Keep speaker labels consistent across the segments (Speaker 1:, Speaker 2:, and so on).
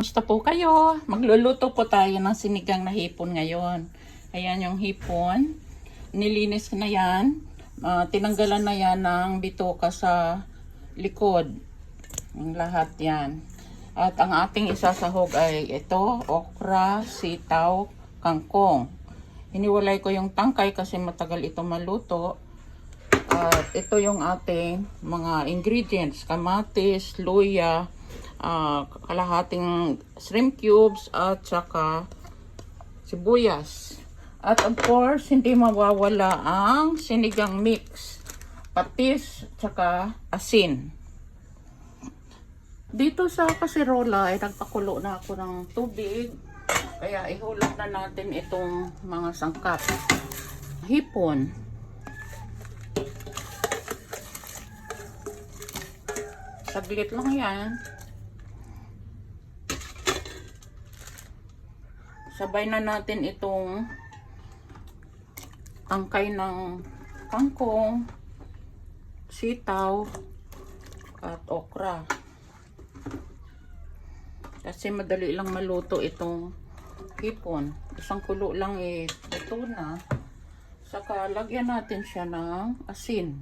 Speaker 1: Gusto po kayo? Magluluto po tayo ng sinigang na hipon ngayon. Ayan yung hipon. Nilinis na yan. Tinanggalan na yan ng bituka sa likod. Yung lahat yan. At ang ating isasahog ay ito, okra, sitaw, kangkong. Hiniwalay ko yung tangkay kasi matagal ito maluto. At ito yung ating mga ingredients. Kamatis, luya, kalahating shrimp cubes at saka sibuyas. At of course, hindi mawawala ang sinigang mix, patis, saka asin. Dito sa kasirola ay nagpakulo na ako ng tubig, kaya ihulog na natin itong mga sangkap. Hipon. Saglit lang yan. Sabay na natin itong tangkay ng kangkong, sitaw, at okra. Kasi madali lang maluto itong hipon. Isang kulo lang ito na. Saka lagyan natin siya ng asin.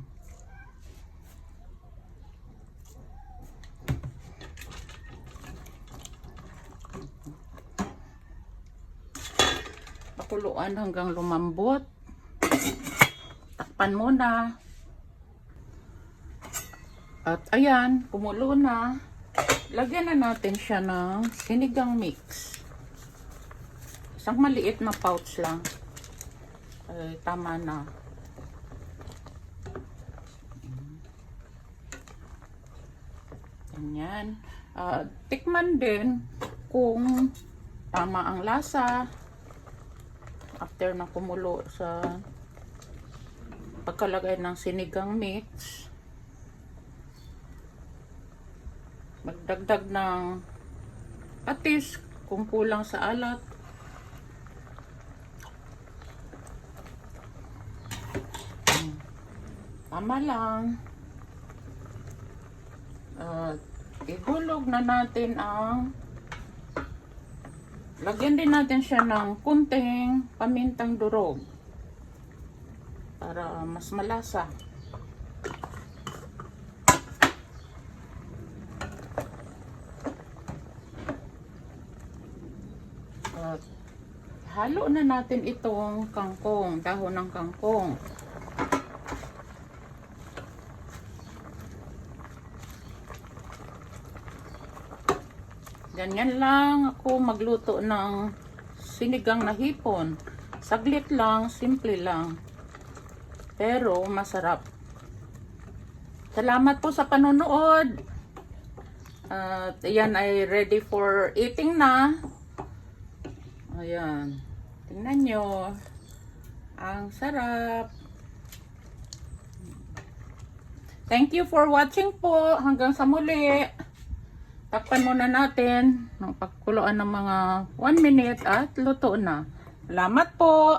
Speaker 1: Pakuluan hanggang lumambot. Takpan muna. At ayan, kumulo na. Lagyan na natin siya ng sinigang mix. Isang maliit na pouch lang. Ay, tama na. Ganyan. Tikman din kung tama ang lasa. After na kumulo sa pagkalagay ng sinigang mix, magdagdag ng patis kung kulang sa alat. Tama lang. Ihulog na natin ang lagyan din natin siya ng kunting pamintang durog para mas malasa. At halo na natin itong kangkong, dahon ng kangkong. Ganyan lang ako magluto ng sinigang na hipon. Saglit lang, simple lang. Pero masarap. Salamat po sa panonood. At ayan ay ready for eating na. Ayan. Tingnan nyo. Ang sarap. Thank you for watching po. Hanggang sa muli. Takpan muna natin ng pagkuluan ng mga 1 minute at luto na. Salamat po!